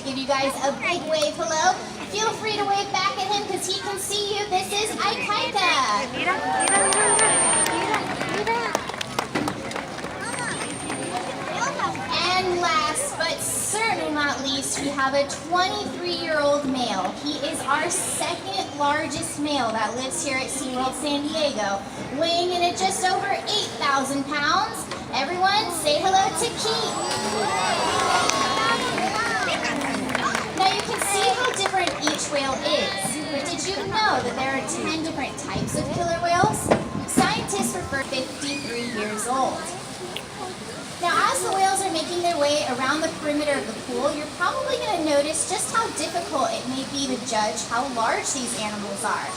give you guys a big wave hello. Feel free to wave back at him because he can see you. This is Aikaika. And last but certainly not least, we have a 23-year-old male. He is our second largest male that lives here at SeaWorld San Diego, weighing in at just over 8,000 pounds. Everyone, say hello to Keith. Now you can see how different each whale is, but did you know that there are 10 different types of killer whales? Scientists refer to 53 years old. Now, as the whales are making their way around the perimeter of the pool, you're probably going to notice just how difficult it may be to judge how large these animals are.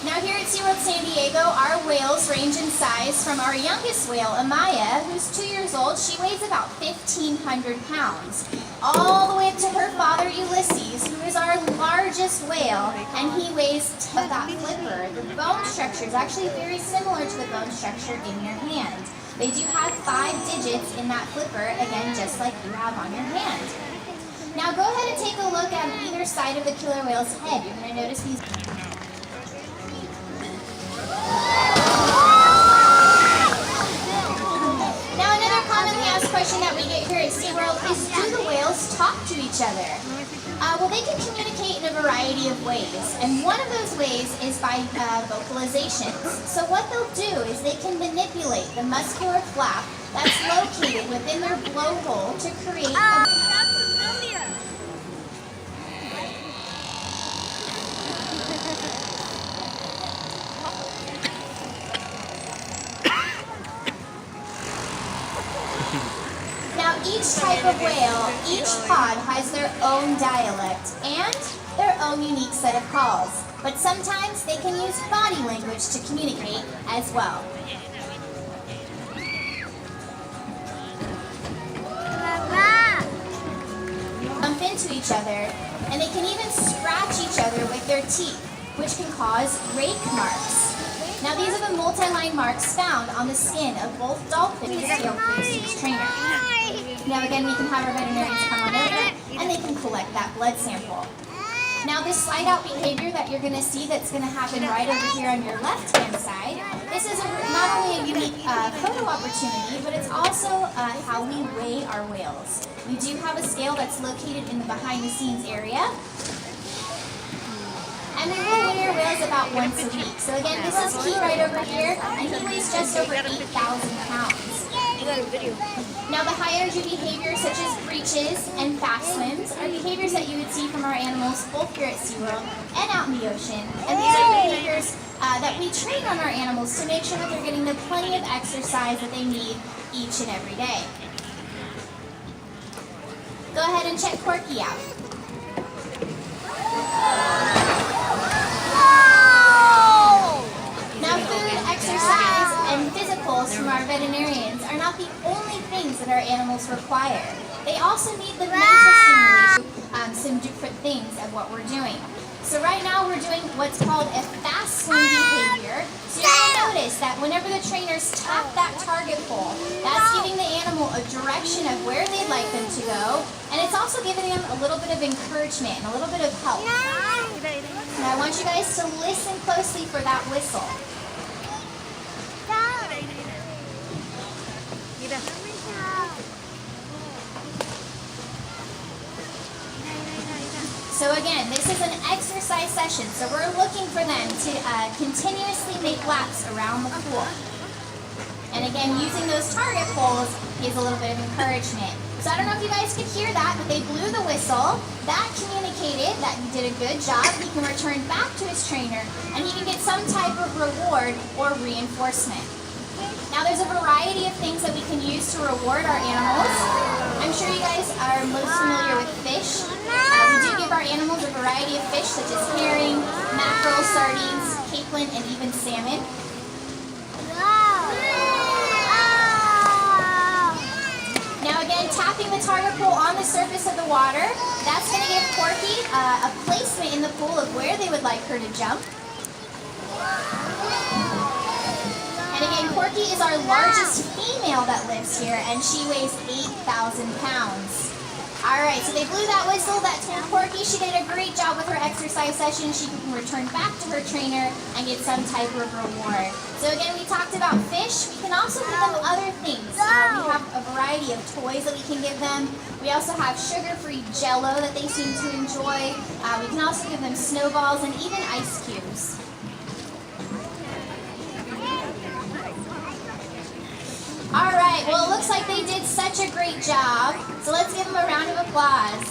Now, here at SeaWorld San Diego, our whales range in size from our youngest whale, Amaya, who's 2 years old. She weighs about 1,500 pounds, all the way up to her father, Ulysses, who is our largest whale, and he weighs that flipper. The bone structure is actually very similar to the bone structure in your hand. They do have 5 digits in that flipper, again, just like you have on your hand. Now go ahead and take a look at either side of the killer whale's head. You're going to notice these. Now another commonly asked question that we get here at SeaWorld is, do the whales talk to each other? Well, they can communicate in a variety of ways, and one of those ways is by vocalizations. So what they'll do is they can manipulate the muscular flap that's located within their blowhole to create a... Now each type of whale, each pod has their own dialect and their own unique set of calls. But sometimes they can use body language to communicate as well. Bump into each other, and they can even scratch each other with their teeth, which can cause rake marks. Now these are the multi-line marks found on the skin of both dolphins and seal trainer. Now again, we can have our veterinarians come on over and they can collect that blood sample. Now this slide out behavior that you're going to see that's going to happen right over here on your left hand side, this is not only a unique photo opportunity, but it's also how we weigh our whales. We do have a scale that's located in the behind the scenes area. And we will weigh our whales about once a week. So again, this is Key right over here, and he weighs just over 8,000 pounds. Now the high energy behaviors such as breaches and fast swims are behaviors that you would see from our animals both here at SeaWorld and out in the ocean. And these are behaviors that we train on our animals to make sure that they're getting the plenty of exercise that they need each and every day. Go ahead and check Corky out. Now food, exercise, and physicals from our veterinarians are not the only things that our animals require. They also need the mental stimulation, some different things of what we're doing. So right now we're doing what's called a fast swim behavior. So you're going to notice that whenever the trainers tap that target pole, that's giving the animal a direction of where they'd like them to go, and it's also giving them a little bit of encouragement and a little bit of help. Now I want you guys to listen closely for that whistle. So again, this is an exercise session, so we're looking for them to continuously make laps around the pool. And again, using those target poles is a little bit of encouragement. So I don't know if you guys could hear that, but they blew the whistle. That communicated that he did a good job. He can return back to his trainer, and he can get some type of reward or reinforcement. Now there's a variety of things that we can use to reward our animals. I'm sure you guys are most familiar with fish. We do give our animals a variety of fish such as herring, mackerel, sardines, capelin, and even salmon. Now again, tapping the target pole on the surface of the water, that's going to give Corky a placement in the pool of where they would like her to jump. And again, Corky is our largest female that lives here, and she weighs 8,000 pounds. All right, so they blew that whistle. That told Porky she did a great job with her exercise session. She can return back to her trainer and get some type of reward. So again, we talked about fish. We can also give them other things. We have a variety of toys that we can give them. We also have sugar-free Jell-O that they seem to enjoy. We can also give them snowballs and even ice cubes. All right, well, it looks like they did such a great job. So let's give them a round of applause.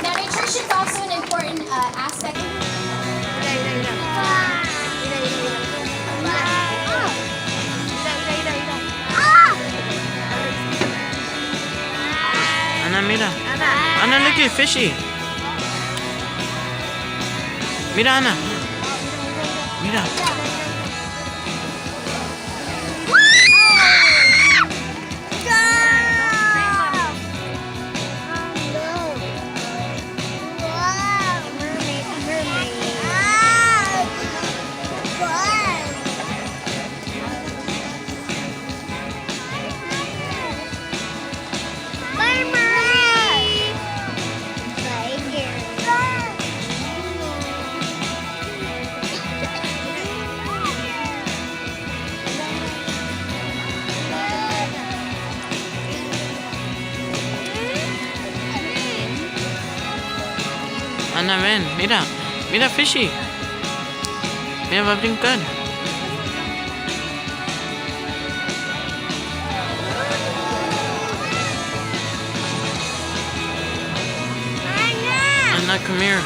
Now, nutrition is also an important aspect. Anna, mira. Anna, look at fishy. Mira, Anna. Mira. Anna, ven, mira, mira fishy. Mira, va a brincar. Anna, come here.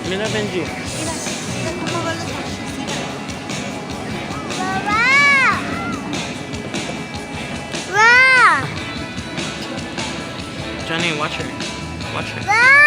Mira, Benji. Johnny, watch her. Watch her.